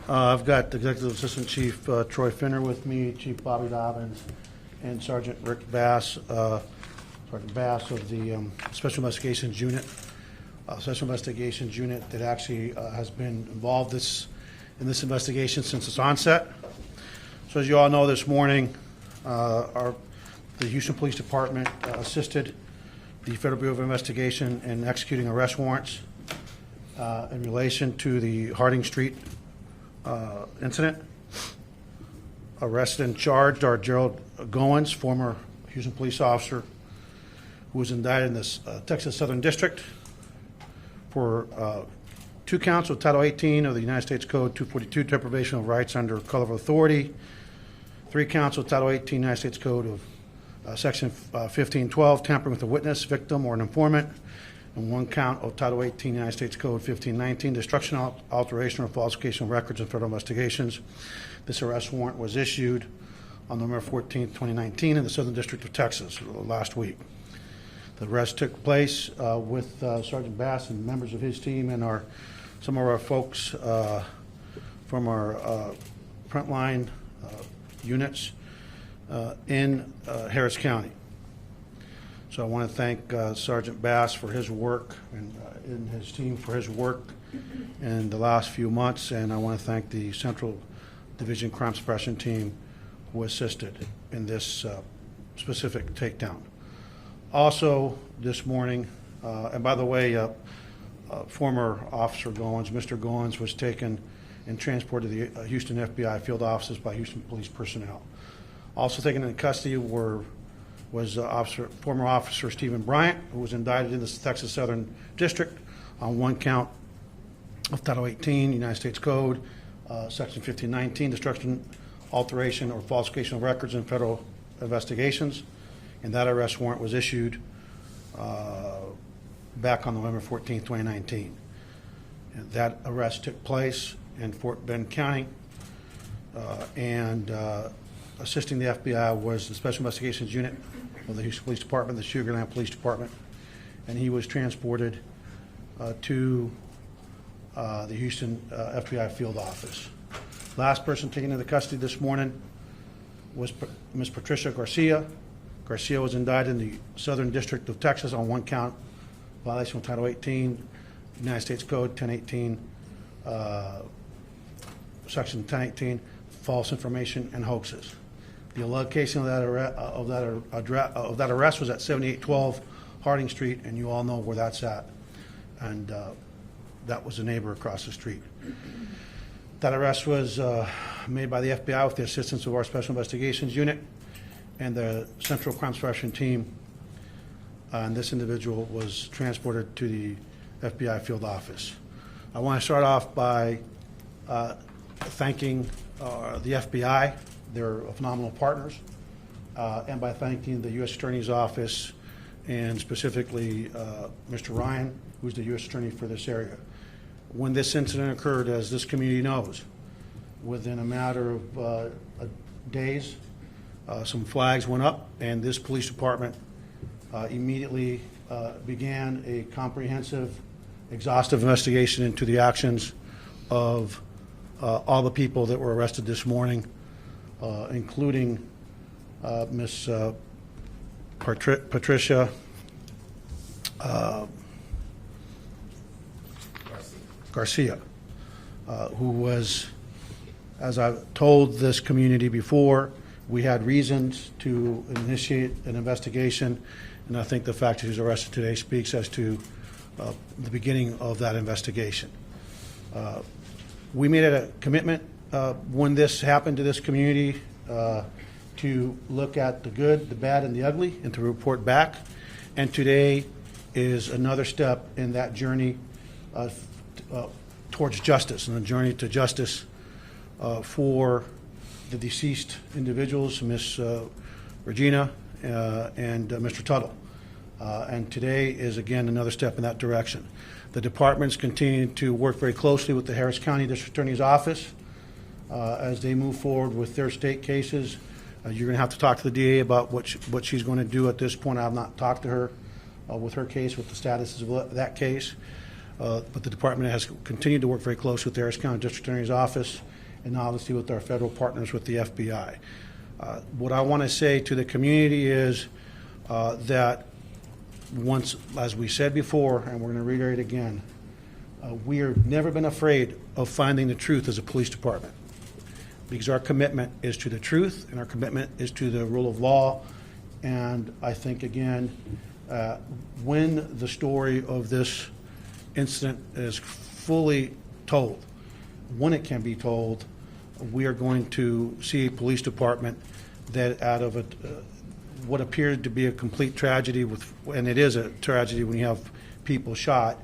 I've got Executive Assistant Chief Troy Finner with me, Chief Bobby Dobbins, and Sergeant Rick Bass, Sergeant Bass of the Special Investigations Unit. Special Investigations Unit that actually has been involved in this investigation since its onset. So as you all know, this morning, the Houston Police Department assisted the Federal Bureau of Investigation in executing arrest warrants in relation to the Harding Street incident. Arrested and charged are Gerald Goins, former Houston police officer, who was indicted in this Texas Southern District for 2 counts of Title 18 of the United States Code 242, deprivation of rights under color of authority, 3 counts of Title 18 United States Code of Section 1512, tampering with a witness, victim, or an informant, and 1 count of Title 18 United States Code 1519, destruction, alteration, or falsification of records in federal investigations. This arrest warrant was issued on November 14, 2019 in the Southern District of Texas last week. The arrest took place with Sergeant Bass and members of his team and some of our folks from our frontline units in Harris County. So I want to thank Sergeant Bass for his work and his team for his work in the last few months, and I want to thank the Central Division Crime Suppression Team who assisted in this specific takedown. Also this morning, and by the way, former Officer Goins, Mr. Goins, was taken and transported to the Houston FBI field offices by Houston police personnel. Also taken into custody was former Officer Stephen Bryant, who was indicted in the Texas Southern District on 1 count of Title 18 United States Code, Section 1519, destruction, alteration, or falsification of records in federal investigations. And that arrest warrant was issued back on November 14, 2019. And that arrest took place in Fort Bend County, and assisting the FBI was the Special Investigations Unit of the Houston Police Department, the Sugar Land Police Department, and he was transported to the Houston FBI field office. Last person taken into custody this morning was Ms. Patricia Garcia. Garcia was indicted in the Southern District of Texas on 1 count violation of Title 18 United States Code 1018, Section 1018, false information and hoaxes. The location of that arrest was at 7812 Harding Street, and you all know where that's at. And that was a neighbor across the street. That arrest was made by the FBI with the assistance of our Special Investigations Unit and the Central Crime Suppression Team. And this individual was transported to the FBI field office. I want to start off by thanking the FBI. They're phenomenal partners, and by thanking the U.S. Attorney's Office, and specifically Mr. Ryan, who's the U.S. Attorney for this area. When this incident occurred, as this community knows, within a matter of days, some flags went up, and this police department immediately began a comprehensive, exhaustive investigation into the actions of all the people that were arrested this morning, including Ms. Patricia Garcia, who was, as I've told this community before, we had reasons to initiate an investigation, and I think the fact that he was arrested today speaks as to the beginning of that investigation. We made a commitment when this happened to this community to look at the good, the bad, and the ugly, and to report back. And today is another step in that journey towards justice, and the journey to justice for the deceased individuals, Ms. Regina and Mr. Tuttle. And today is, again, another step in that direction. The departments continue to work very closely with the Harris County District Attorney's Office as they move forward with their state cases. You're going to have to talk to the DA about what she's going to do at this point. I have not talked to her with her case, with the status of that case. But the department has continued to work very closely with the Harris County District Attorney's Office and obviously with our federal partners with the FBI. What I want to say to the community is that once, as we said before, and we're going to reiterate again, we have never been afraid of finding the truth as a police department, because our commitment is to the truth and our commitment is to the rule of law. And I think, again, when the story of this incident is fully told, when it can be told, we are going to see a police department that out of what appeared to be a complete tragedy, and it is a tragedy when you have people shot,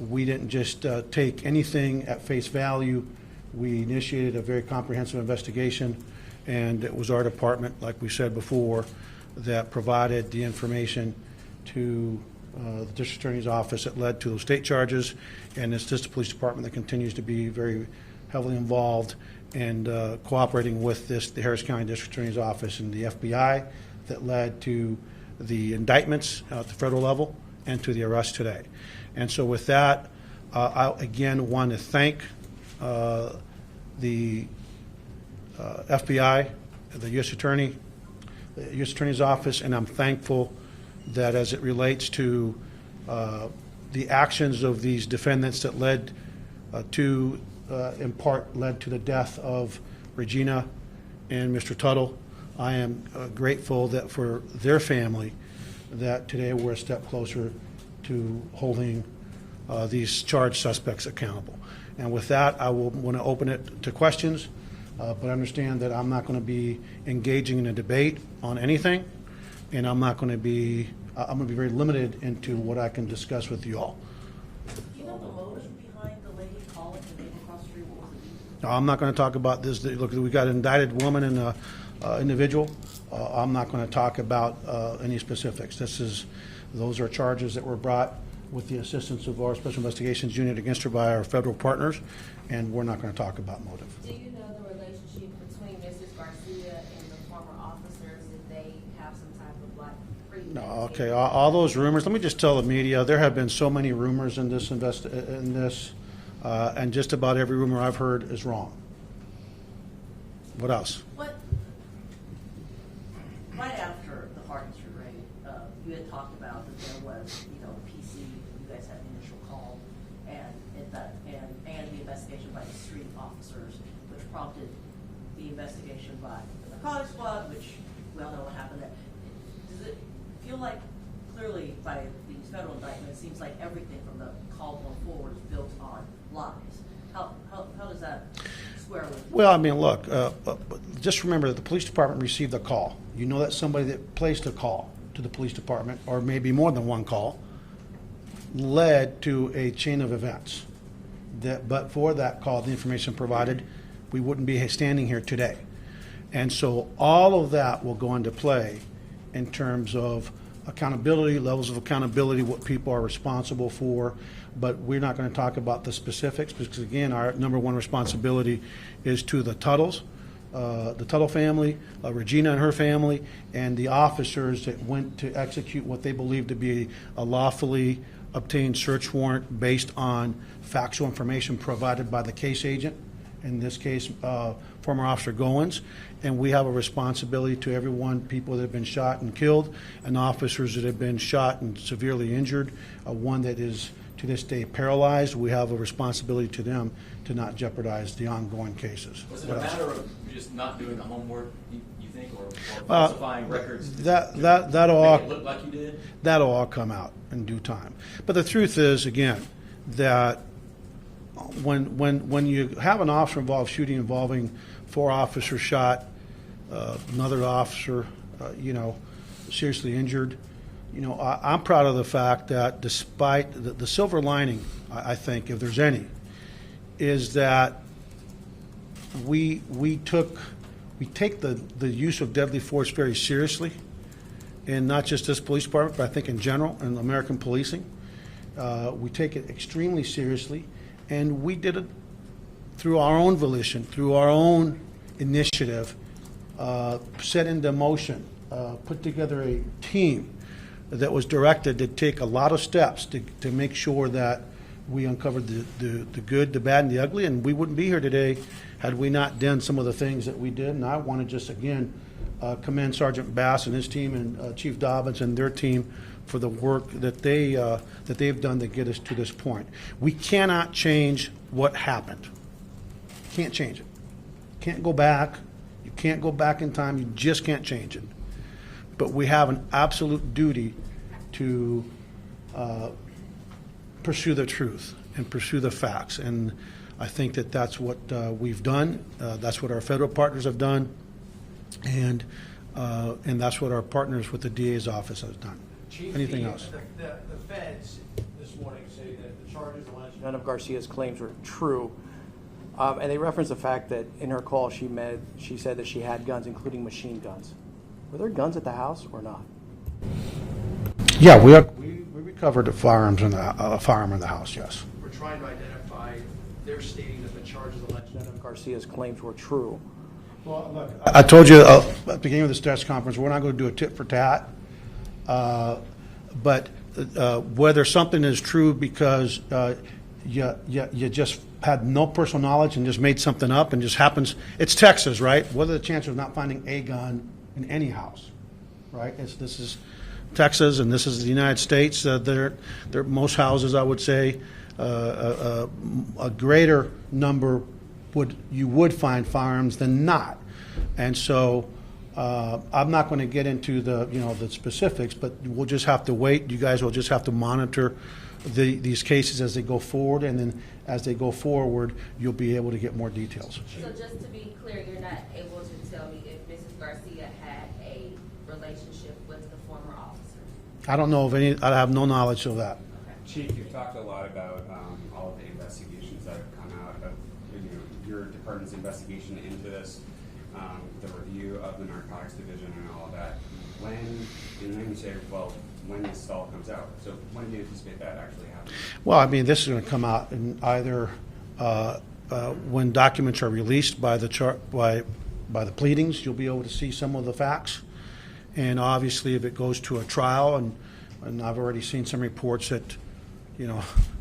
we didn't just take anything at face value. We initiated a very comprehensive investigation, and it was our department, like we said before, that provided the information to the district attorney's office that led to those state charges, and it's just the police department that continues to be very heavily involved and cooperating with the Harris County District Attorney's Office and the FBI that led to the indictments at the federal level and to the arrest today. And so with that, I again want to thank the FBI, the U.S. Attorney, the U.S. Attorney's Office, and I'm thankful that as it relates to the actions of these defendants that led to, in part, led to the death of Regina and Mr. Tuttle, I am grateful that for their family that today we're a step closer to holding these charged suspects accountable. And with that, I will want to open it to questions, but understand that I'm not going to be engaging in a debate on anything, and I'm going to be very limited into what I can discuss with you all. Do you know the motive behind the lady calling the neighbor across the street? What was it? No, I'm not going to talk about this. Look, we got an indicted woman and an individual. I'm not going to talk about any specifics. Those are charges that were brought with the assistance of our Special Investigations Unit against her by our federal partners, and we're not going to talk about motive. Do you know the relationship between Mrs. Garcia and the former officers? Did they have some type of like No, okay. All those rumors. Let me just tell the media there have been so many rumors in this and just about every rumor I've heard is wrong. What else? What? Right after the Harkins raid, you had talked about that there was, PC. You guys had an initial call, and the investigation by the street officers, which prompted the investigation by the narcotics squad, which we all know what happened there. Does it feel like clearly by these federal indictments, it seems like everything from the call going forward is built on lies? How does that square with? Well, I mean, look, just remember that the police department received a call. You know that somebody that placed a call to the police department, or maybe more than one call, led to a chain of events. But for that call, the information provided, we wouldn't be standing here today. And so all of that will go into play in terms of accountability, levels of accountability, what people are responsible for. But we're not going to talk about the specifics because, again, our number one responsibility is to the Tuttles, the Tuttle family, Regina and her family, and the officers that went to execute what they believed to be a lawfully obtained search warrant based on factual information provided by the case agent, in this case, former Officer Goins. And we have a responsibility to everyone, people that have been shot and killed, and officers that have been shot and severely injured, one that is to this day paralyzed. We have a responsibility to them to not jeopardize the ongoing cases. Was it a matter of just not doing the homework, you think, or falsifying records? That'll all make it look like you did? That'll all come out in due time. But the truth is, again, that when you have an officer involved shooting involving 4 officers shot, another officer, seriously injured, I'm proud of the fact that despite the silver lining, I think, if there's any, is that we take the use of deadly force very seriously, and not just this police department, but I think in general in American policing. We take it extremely seriously, and we did it through our own volition, through our own initiative, set into motion, put together a team that was directed to take a lot of steps to make sure that we uncovered the good, the bad, and the ugly, and we wouldn't be here today had we not done some of the things that we did. And I want to just, again, commend Sergeant Bass and his team and Chief Dobbins and their team for the work that they've done to get us to this point. We cannot change what happened. Can't change it. Can't go back. You can't go back in time. You just can't change it. But we have an absolute duty to pursue the truth and pursue the facts. And I think that that's what we've done. That's what our federal partners have done. And that's what our partners with the DA's office has done. Chief, Anything else? The feds this morning say that the charges alleged none of Garcia's claims were true. And they reference the fact that in her call she said that she had guns, including machine guns. Were there guns at the house or not? Yeah, we recovered the firearms in a firearm in the house, yes. We're trying to identify, they're stating that the charges alleged none of Garcia's claims were true. Well, look, I told you at the beginning of this press conference, we're not going to do a tit for tat. But whether something is true because you just had no personal knowledge and just made something up and just happens, it's Texas, right? What are the chances of not finding a gun in any house, right? This is Texas and this is the United States. They're most houses, I would say, a greater number you would find firearms than not. And so I'm not going to get into the specifics, but we'll just have to wait. You guys will just have to monitor these cases as they go forward, and then as they go forward, you'll be able to get more details. So just to be clear, you're not able to tell me if Mrs. Garcia had a relationship with the former officer? I don't know of any. I have no knowledge of that. Chief, you've talked a lot about all of the investigations that have come out of your department's investigation into this, the review of the narcotics division and all of that. And then you say, well, when this all comes out. So when do you anticipate that actually happening? Well, I mean, this is going to come out in either when documents are released by the pleadings, you'll be able to see some of the facts. And obviously, if it goes to a trial, and I've already seen some reports that,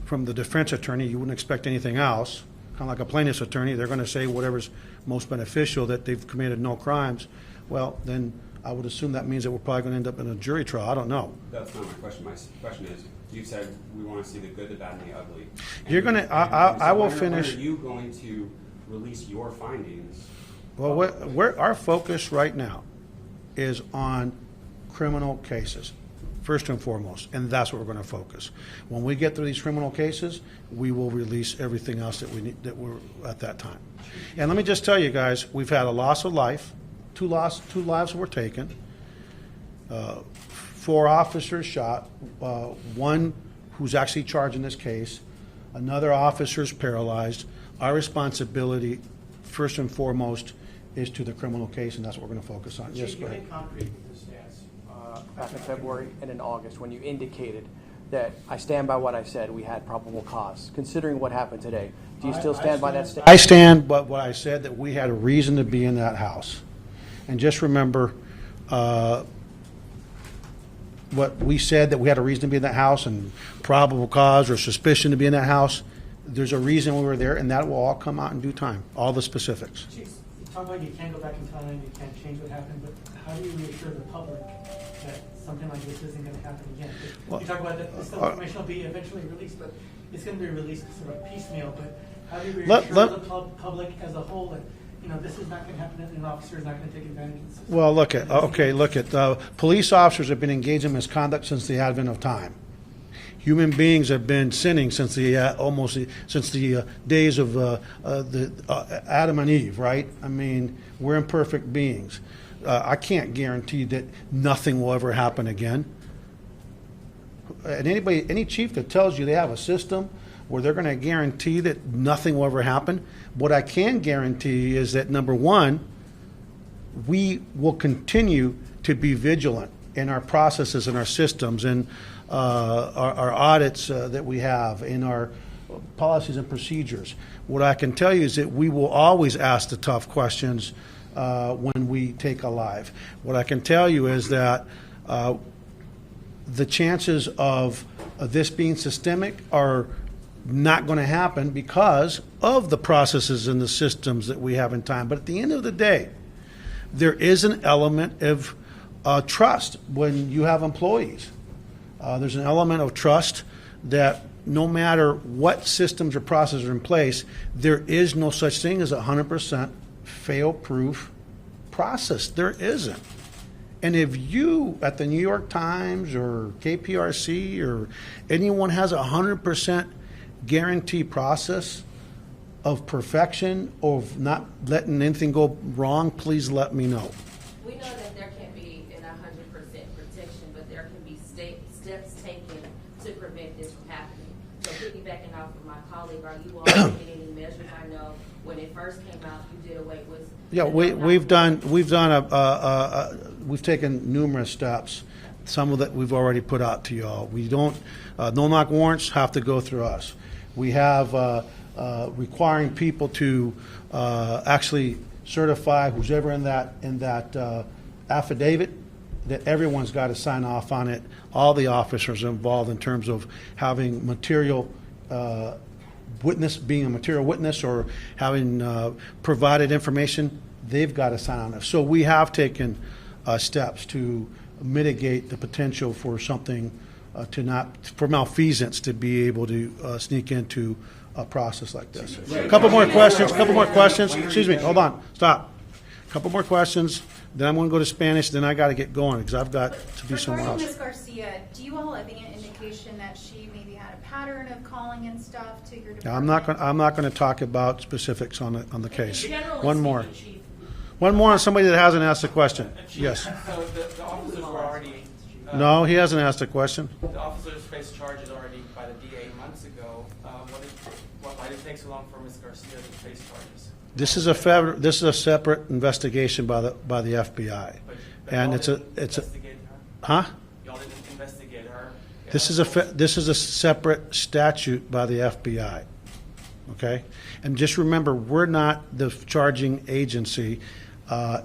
from the defense attorney, you wouldn't expect anything else. Kind of like a plaintiff's attorney, they're going to say whatever's most beneficial, that they've committed no crimes. Well, then I would assume that means that we're probably going to end up in a jury trial. I don't know. That's not my question. My question is, you said we want to see the good, the bad, and the ugly. You're going to. I will finish. When are you going to release your findings? Well, our focus right now is on criminal cases, first and foremost, and that's what we're going to focus. When we get through these criminal cases, we will release everything else that we need, that we're at that time. And let me just tell you guys, we've had a loss of life. Two lives were taken. 4 officers shot. One who's actually charged in this case. Another officer's paralyzed. Our responsibility, first and foremost, is to the criminal case, and that's what we're going to focus on. Yes, go ahead. You concrete with the stance back in February and in August when you indicated that I stand by what I said, we had probable cause. Considering what happened today, do you still stand by that statement? I stand by what I said, that we had a reason to be in that house. And just remember what we said, that we had a reason to be in that house and probable cause or suspicion to be in that house. There's a reason we were there, and that will all come out in due time, all the specifics. Chief, you talk about you can't go back in time, you can't change what happened, but how do you reassure the public that something like this isn't going to happen again? You talk about that this information will be eventually released, but it's going to be released sort of piecemeal, but how do you reassure the public as a whole that this is not going to happen, and an officer is not going to take advantage of the system? Well, look at police officers have been engaged in misconduct since the advent of time. Human beings have been sinning since the days of Adam and Eve, right? I mean, we're imperfect beings. I can't guarantee that nothing will ever happen again. And any chief that tells you they have a system where they're going to guarantee that nothing will ever happen, what I can guarantee is that, number one, we will continue to be vigilant in our processes and our systems and our audits that we have, in our policies and procedures. What I can tell you is that we will always ask the tough questions when we take a live. What I can tell you is that the chances of this being systemic are not going to happen because of the processes and the systems that we have in time. But at the end of the day, there is an element of trust when you have employees. There's an element of trust that no matter what systems or processes are in place, there is no such thing as a 100% fail-proof process. There isn't. And if you, at the New York Times or KPRC or anyone has a 100% guarantee process of perfection, of not letting anything go wrong, please let me know. We know that there can be an 100% protection, but there can be steps taken to prevent this from happening. So piggybacking off of my colleague, are you all taking any measures? I know when it first came out, you did away with. Yeah, we've taken numerous steps. Some of that we've already put out to y'all. We don't, no-knock warrants have to go through us. We have requiring people to actually certify who's ever in that affidavit, that everyone's got to sign off on it. All the officers involved in terms of having material witness, being a material witness, or having provided information, they've got to sign on it. So we have taken steps to mitigate the potential for something for malfeasance to be able to sneak into a process like this. A couple more questions. Excuse me, hold on, stop. A couple more questions, then I'm going to go to Spanish, then I got to get going because I've got to be somewhere Regarding else. Ms. Garcia, do you all have any indication that she maybe had a pattern of calling and stuff to your department? Now, I'm not going to talk about specifics on the case. Generally One more. speaking, Chief, One more on somebody that hasn't asked a question. Yes. So the officers were already. No, he hasn't asked a question. The officers faced charges already by the DA months ago. Why did it take so long for Ms. Garcia to face charges? This is a separate investigation by the FBI, But and y'all it's a didn't investigate her? huh? Y'all didn't investigate her? This is a separate statute by the FBI. Okay, and just remember, we're not the charging agency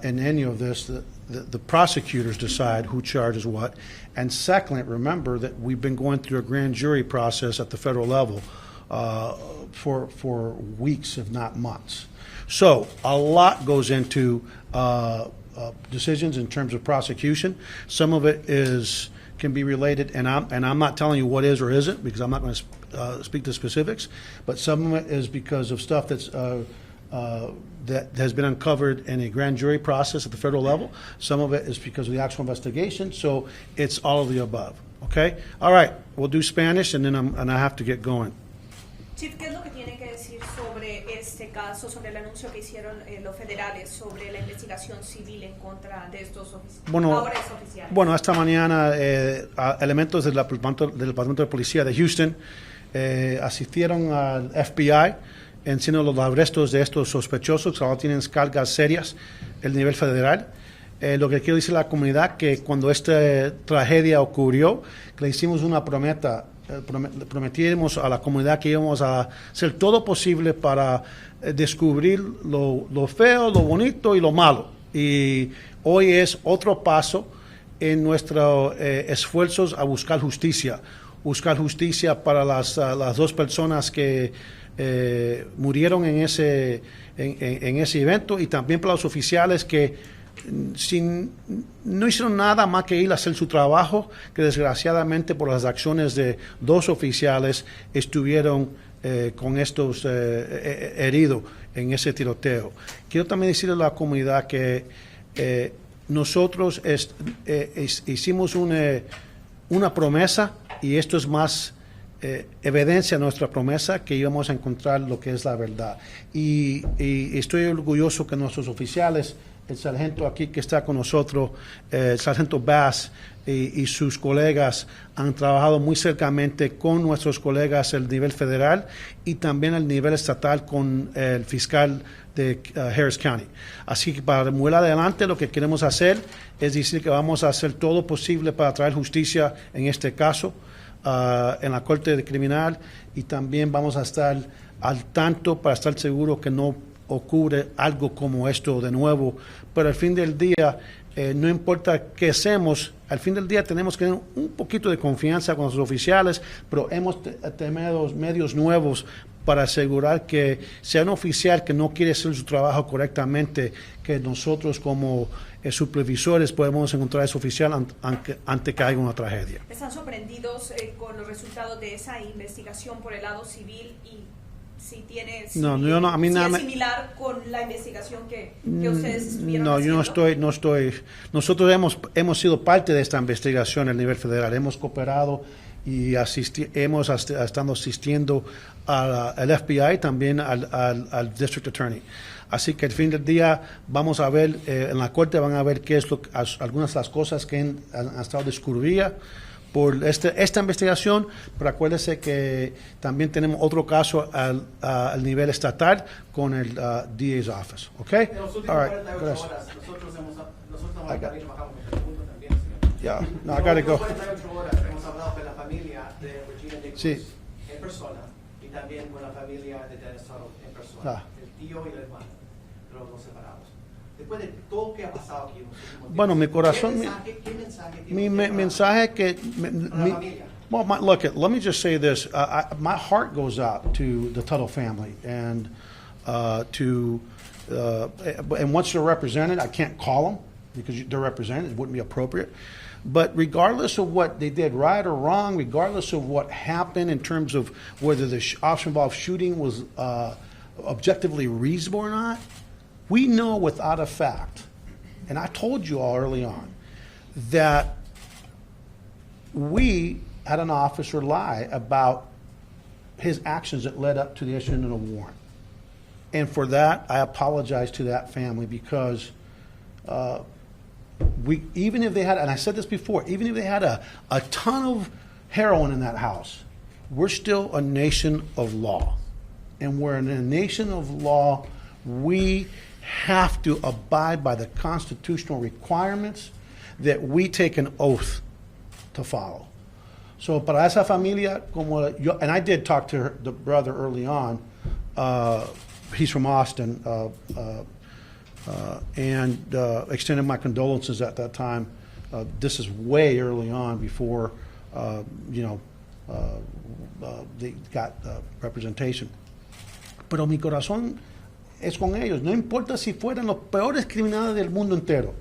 in any of this. The prosecutors decide who charges what. And secondly, remember that we've been going through a grand jury process at the federal level for weeks, if not months. So a lot goes into decisions in terms of prosecution. Some of it can be related, and I'm not telling you what is or isn't because I'm not going to speak to specifics. But some of it is because of stuff that has been uncovered in a grand jury process at the federal level. Some of it is because of the actual investigation. So it's all of the above. Okay. All right. We'll do Spanish, and then I have to get going. Chief, ¿qué es lo que tiene que decir sobre este caso, sobre el anuncio que hicieron los federales sobre la investigación civil en contra de estos ahora es oficiales? Bueno, esta mañana elementos del Departamento de Policía de Houston asistieron al FBI haciendo los arrestos de estos sospechosos que ahora tienen cargas serias el nivel federal. Lo que quiero decir a la comunidad que cuando esta tragedia ocurrió, que le hicimos una promesa, prometimos a la comunidad que íbamos a hacer todo posible para descubrir lo feo, lo bonito y lo malo. Y hoy es otro paso en nuestros esfuerzos a buscar justicia para las dos personas que murieron en ese evento, y también para los oficiales que no hicieron nada más que ir a hacer su trabajo, que desgraciadamente por las acciones de dos oficiales estuvieron con estos heridos en ese tiroteo. Quiero también decirle a la comunidad que nosotros hicimos una promesa, y esto es más evidencia de nuestra promesa, que íbamos a encontrar lo que es la verdad. Y estoy orgulloso que nuestros oficiales, el sargento aquí que está con nosotros, el sargento Bass y sus colegas han trabajado muy cercamente con nuestros colegas al nivel federal y también al nivel estatal con el fiscal de Harris County. Así que para mover adelante lo que queremos hacer es decir que vamos a hacer todo posible para traer justicia en este caso en la Corte Criminal, y también vamos a estar al tanto para estar seguros que no ocurre algo como esto de nuevo, pero al fin del día, no importa qué hacemos, al fin del día tenemos que tener un poquito de confianza con los oficiales, pero hemos tenido medios nuevos para asegurar que sea un oficial que no quiere hacer su trabajo correctamente, que nosotros como supervisores podemos encontrar a ese oficial antes que haya una tragedia. ¿Están sorprendidos con los resultados de esa investigación por el lado civil y si tiene si, no, yo no, a mí si nada es me, similar con la investigación que ustedes estuvieron no, haciendo? yo no estoy. Nosotros hemos sido parte de esta investigación a nivel federal. Hemos cooperado y hemos estado asistiendo al FBI, también al District Attorney. Así que al fin del día vamos a ver, en la corte van a ver qué es algunas de las cosas que han estado descubiertas por esta investigación, pero acuérdese que también tenemos otro caso al nivel estatal con el DA's office. ¿Ok? En los últimos All right, 48 gracias. horas, nosotros I got- también trabajamos en este punto también, señor. Yeah, no, I En gotta las go. últimas 48 horas hemos hablado con la familia de Regina Nichols Sí. en persona y también con la familia de Dennis Tuttle en persona, Ah. el tío y la hermana, los dos separados. Después de todo lo que ha pasado aquí en los últimos días, Bueno, mi corazón, ¿qué mensaje tiene mi usted para- mensaje que para la familia? well, look, let me just say this. My heart goes out to the Tuttle family and and once they're represented, I can't call them because they're represented. It wouldn't be appropriate. But regardless of what they did, right or wrong, regardless of what happened in terms of whether the officer-involved shooting was objectively reasonable or not, we know without a fact, and I told you all early on, that we had an officer lie about his actions that led up to the issuing of a warrant. And for that, I apologize to that family because even if they had, and I said this before, even if they had a ton of heroin in that house, we're still a nation of law. And we're in a nation of law, we have to abide by the constitutional requirements that we take an oath to follow. So para esa familia, como yo, and I did talk to the brother early on, he's from Austin, and extended my condolences at that time. This is way early on before, they got representation. Pero mi corazón es con ellos. No importa si fueran los peores criminales del mundo entero.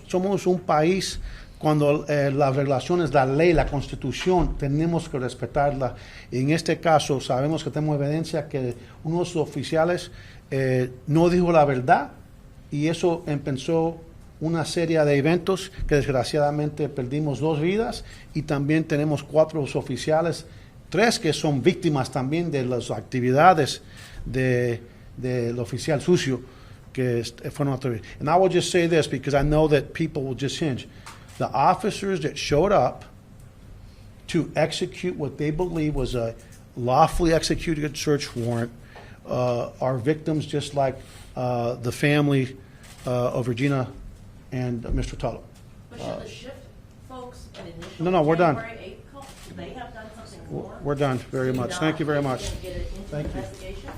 Somos un país cuando las regulaciones, la ley, la constitución, tenemos que respetarla. En este caso, sabemos que tenemos evidencia que uno de sus oficiales no dijo la verdad y eso empezó una serie de eventos que desgraciadamente perdimos 2 vidas y también tenemos 4 oficiales, 3 que son víctimas también de las actividades del oficial sucio que fueron atrevidos. And I will just say this because I know that people will just hinge. The officers that showed up to execute what they believe was a lawfully executed search warrant are victims just like the family of Regina and Mr. Tuttle. But should the shift folks at initial No, we're done. January 8th call, they have done something more? We're done very much. Thank you very much. Get it into Thank you. investigation?